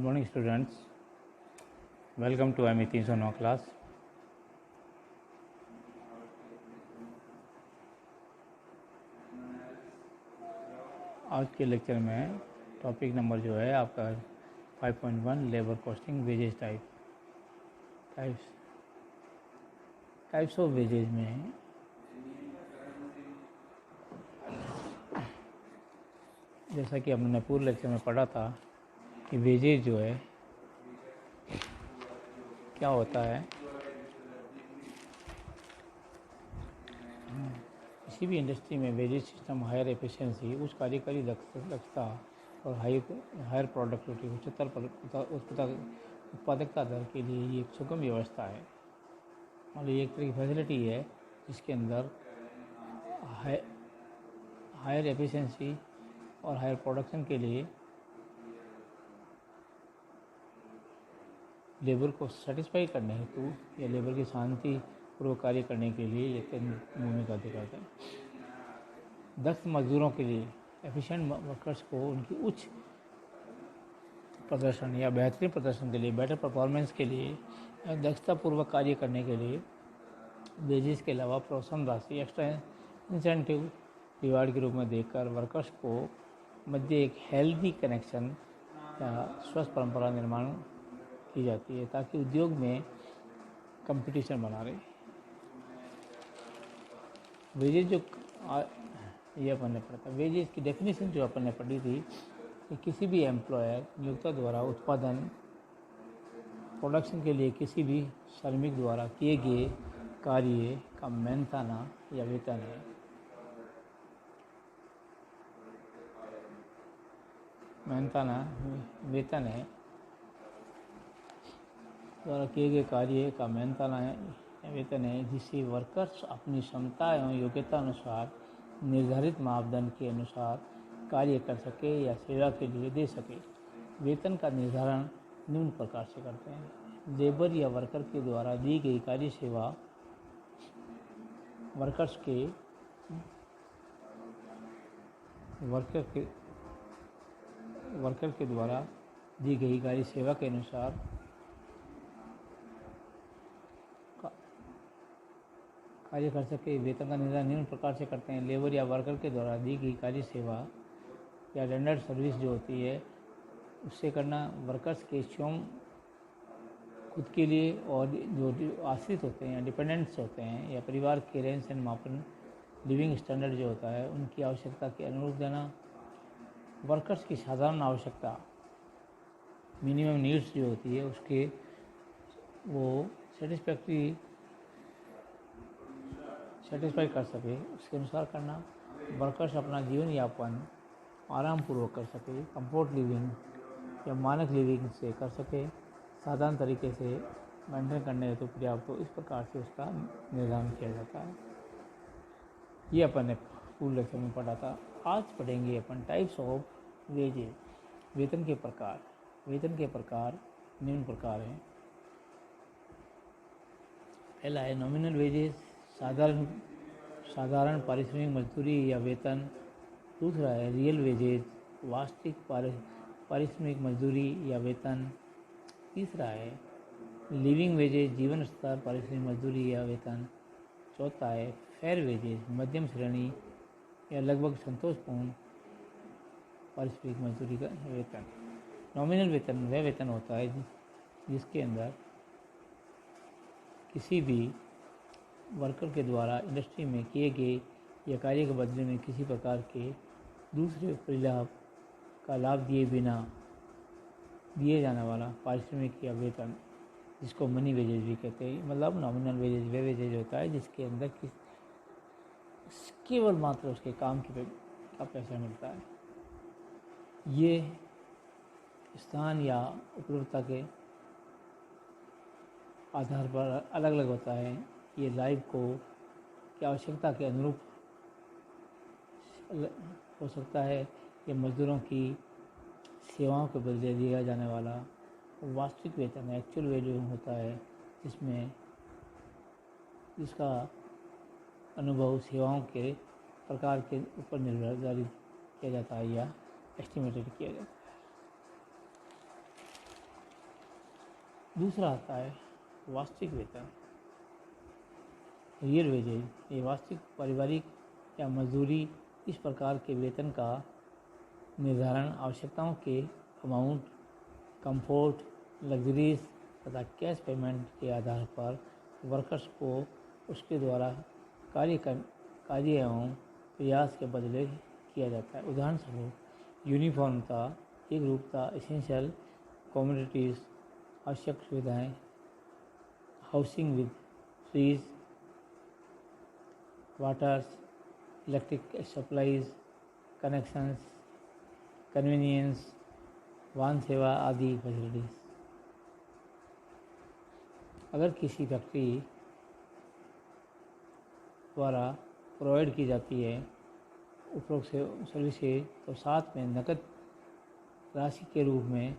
morning students, welcome to IME 309 class. आज के lecture में टॉपिक नंबर जो है आपका 5.1 labour costing wages types of wages में जैसा कि हमने पूर्व लेक्चर में पढ़ा था कि वेजेस जो है क्या होता है। किसी भी इंडस्ट्री में वेजेस सिस्टम हायर एफिशिएंसी, उच्च कार्यकारी दक्षता और हायर प्रोडक्टिविटी, उच्चतर उत्पादकता दर के लिए ये एक सुगम व्यवस्था है। और ये एक तरह की फैसिलिटी है जिसके अंदर हायर एफिशिएंसी और हायर प्रोडक्शन के लिए लेबर को सेटिस्फाई करने हेतु या लेबर की शांति पूर्वक कार्य करने के लिए ये भूमिका दिखाता है। दक्ष मजदूरों के लिए, एफिशिएंट वर्कर्स को उनकी उच्च प्रदर्शन या बेहतरीन प्रदर्शन के लिए, बेटर परफॉर्मेंस के लिए, दक्षता पूर्वक कार्य करने के लिए वेजेस के अलावा प्रोत्साहन राशि, एक्स्ट्रा इंसेंटिव रिवार्ड के रूप में देकर वर्कर्स को मध्य एक हेल्दी कनेक्शन या स्वस्थ परंपरा निर्माण की जाती है ताकि उद्योग में कंपटीशन बना रहे। वेजेस जो ये अपन ने पढ़ा था, वेजेस की डेफिनेशन जो अपन ने पढ़ी थी कि किसी भी एम्प्लॉयर नियोक्ता द्वारा उत्पादन प्रोडक्शन के लिए किसी भी श्रमिक द्वारा किए गए कार्य का मेहनताना या वेतन है। मेहनताना वेतन है द्वारा किए गए कार्य का मेहनताना वेतन है जिसे वर्कर्स अपनी क्षमता एवं योग्यता अनुसार निर्धारित मापदंड के अनुसार कार्य कर सके या सेवा के लिए दे सके। वेतन का निर्धारण निम्न प्रकार से करते हैं। लेबर या वर्कर के द्वारा दी गई कार्य सेवा वर्कर के द्वारा दी गई कार्य सेवा के अनुसार कार्य कर सके। वेतन का निर्धारण निम्न प्रकार से करते हैं। लेबर या वर्कर के द्वारा दी गई कार्य सेवा या रेंडर्ड सर्विस जो होती है उससे करना वर्कर्स के स्वयं खुद के लिए और जो आश्रित होते हैं, डिपेंडेंट्स होते हैं या परिवार के रहन सहन मापन, लिविंग स्टैंडर्ड जो होता है उनकी आवश्यकता के अनुरूप देना। वर्कर्स की साधारण आवश्यकता, मिनिमम नीड्स जो होती है उसके वो सेटिस्फाई कर सके उसके अनुसार करना। वर्कर्स अपना जीवन यापन आराम पूर्वक कर सके, कंफर्ट लिविंग या मानक लिविंग से कर सके, साधारण तरीके से मेंटेन करने हेतु पर्याप्त, तो इस प्रकार से उसका निर्धारण किया जाता है। ये अपन ने पूर्व लेक्चर में पढ़ा था। आज पढ़ेंगे अपन टाइप्स ऑफ वेजेस, वेतन के प्रकार निम्न प्रकार हैं। पहला है नॉमिनल वेजेस, साधारण पारिश्रमिक मजदूरी या वेतन। दूसरा है रियल वेजेस, वास्तविक पारिश्रमिक मजदूरी या वेतन। तीसरा है लिविंग वेजेस, जीवन स्तर पारिश्रमिक मजदूरी या वेतन। चौथा है फेयर वेजेस, मध्यम श्रेणी या लगभग संतोषपूर्ण पारिश्रमिक मजदूरी का वेतन। नॉमिनल वेतन वह वेतन होता है जिसके अंदर किसी भी वर्कर के द्वारा इंडस्ट्री में किए गए या कार्य के बदले में किसी प्रकार के दूसरे परिलाभ का लाभ दिए बिना दिए जाने वाला पारिश्रमिक या वेतन, जिसको मनी वेजेस भी कहते हैं। मतलब नॉमिनल वेजेस वह वेजेस होता है जिसके अंदर केवल मात्र उसके काम का पैसा मिलता है। ये स्थान या उपलब्धता के आधार पर अलग अलग होता है। ये लाइफ को की आवश्यकता के अनुरूप हो सकता है। ये मजदूरों की सेवाओं के बदले दिया जाने वाला वास्तविक वेतन एक्चुअल वैल्यू होता है जिसका अनुभव सेवाओं के प्रकार के ऊपर निर्धारित किया जाता है या एस्टिमेटेड किया जाता है। दूसरा आता है वास्तविक वेतन, रियल वेजेज। ये वास्तविक पारिवारिक या मजदूरी इस प्रकार के वेतन का निर्धारण आवश्यकताओं के अमाउंट, कंफर्ट, लग्जरीज तथा कैश पेमेंट के आधार पर वर्कर्स को उसके द्वारा कार्य एवं प्रयास के बदले किया जाता है। उदाहरण स्वरूप यूनिफॉर्मता, एक रूपता, एसेंशियल कमोडिटीज, आवश्यक सुविधाएं, housing with trees, waters, electric supplies, connections, convenience, वाहन सेवा आदि फैसिलिटीज। अगर किसी फैक्ट्री द्वारा प्रोवाइड की जाती है उपरोक्त सर्विसेज तो साथ में नकद राशि के रूप में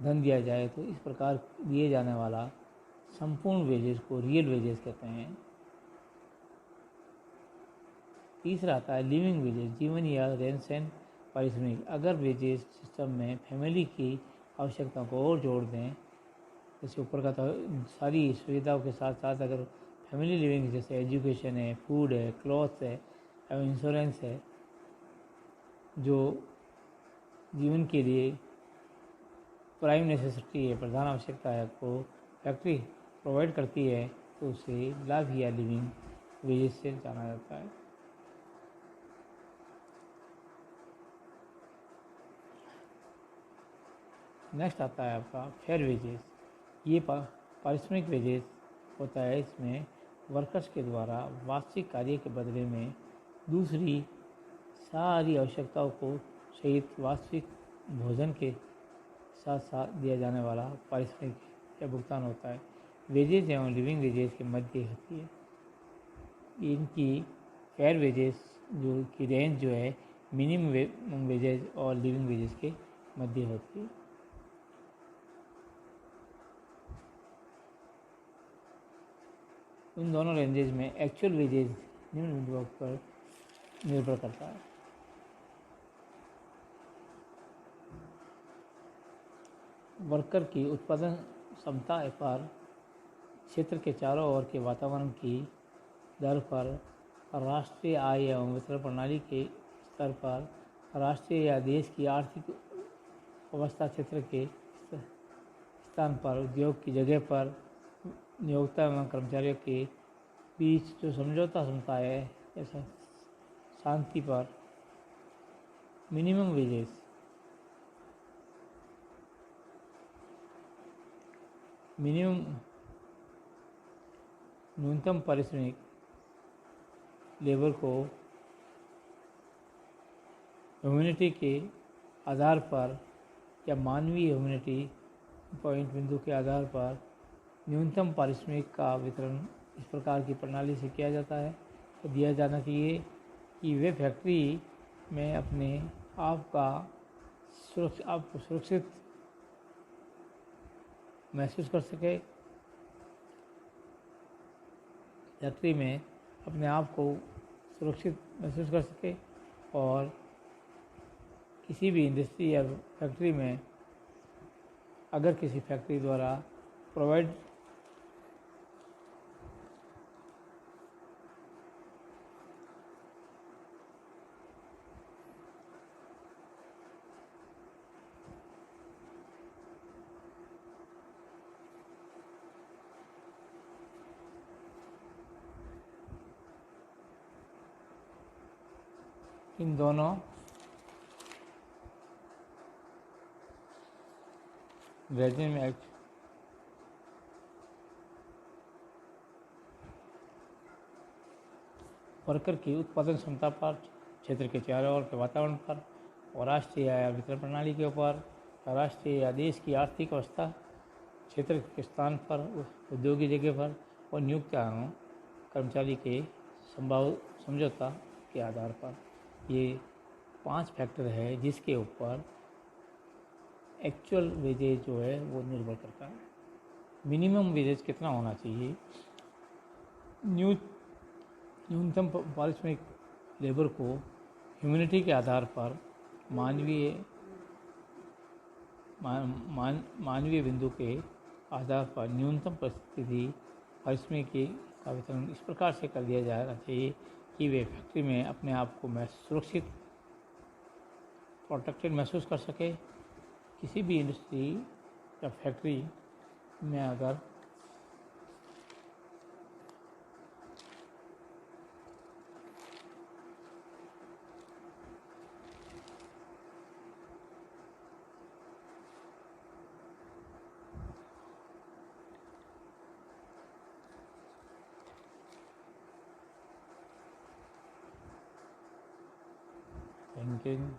धन दिया जाए तो इस प्रकार दिए जाने वाला संपूर्ण वेजेस को रियल वेजेस कहते हैं। तीसरा आता है लिविंग वेजेस, जीवन या रहन सहन पारिश्रमिक। अगर वेजेस सिस्टम में फैमिली की आवश्यकताओं को और जोड़ दें, जैसे ऊपर का तो सारी सुविधाओं के साथ साथ अगर फैमिली लिविंग जैसे एजुकेशन है, फूड है, क्लॉथ है एवं इंश्योरेंस है, जो जीवन के लिए प्राइम नेसेसिटी है, प्रधान आवश्यकता है, को फैक्ट्री प्रोवाइड करती है तो उसे लाभ या लिविंग वेजेस से जाना जाता है। नेक्स्ट आता है आपका फेयर वेजेस। ये पारिश्रमिक वेजेस होता है। इसमें वर्कर्स के द्वारा वास्तविक कार्य के बदले में दूसरी सारी आवश्यकताओं को सहित वास्तविक भोजन के साथ साथ दिया जाने वाला पारिश्रमिक या भुगतान होता है। वेजेस एवं लिविंग वेजेस के मध्य होती है। इनकी फेयर वेजेस जो की रेंज जो है मिनिमम वेजेस और लिविंग वेजेस के मध्य होती है। उन दोनों रेंजेस में एक्चुअल वेजेस निम्न बिंदुओं पर निर्भर करता है। वर्कर की उत्पादन क्षमता पर, क्षेत्र के चारों ओर के वातावरण की दर पर, राष्ट्रीय आय एवं वितरण प्रणाली के स्तर पर, राष्ट्रीय या देश की आर्थिक अवस्था, क्षेत्र के स्थान पर, उद्योग की जगह पर, नियोक्ता एवं कर्मचारियों के बीच जो समझौता क्षमता है, ऐसा शांति पर। मिनिमम वेजेस न्यूनतम पारिश्रमिक लेबर को ह्यूमैनिटी के आधार पर या मानवीय ह्यूमैनिटी पॉइंट बिंदु के आधार पर न्यूनतम पारिश्रमिक का वितरण इस प्रकार की प्रणाली से किया जाता है। तो दिया जाना चाहिए कि वे फैक्ट्री में अपने आप को सुरक्षित महसूस कर सके, फैक्ट्री में अपने आप को सुरक्षित महसूस कर सके और किसी भी इंडस्ट्री या फैक्ट्री में अगर किसी फैक्ट्री द्वारा प्रोवाइड इन दोनों रेजिम एक्ट वर्कर की उत्पादन क्षमता पर, क्षेत्र के चारों ओर के वातावरण पर और राष्ट्रीय या वितरण प्रणाली के ऊपर, राष्ट्रीय या देश की आर्थिक अवस्था, क्षेत्र के स्थान पर, उद्योग की जगह पर और नियुक्त कर्मचारी के समझौता के आधार पर। ये 5 फैक्टर है जिसके ऊपर एक्चुअल वेजेज जो है वो निर्भर करता है। मिनिमम वेजेज कितना होना चाहिए? न्यूनतम पारिश्रमिक लेबर को ह्यूमैनिटी के आधार पर मानवीय बिंदु के आधार पर न्यूनतम परिस्थिति पारिश्रमिकी का वितरण इस प्रकार से कर दिया जाना चाहिए कि वे फैक्ट्री में अपने आप को सुरक्षित प्रोटेक्टेड महसूस कर सके। किसी भी इंडस्ट्री या फैक्ट्री में अगर बैंकिंग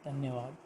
धन्यवाद।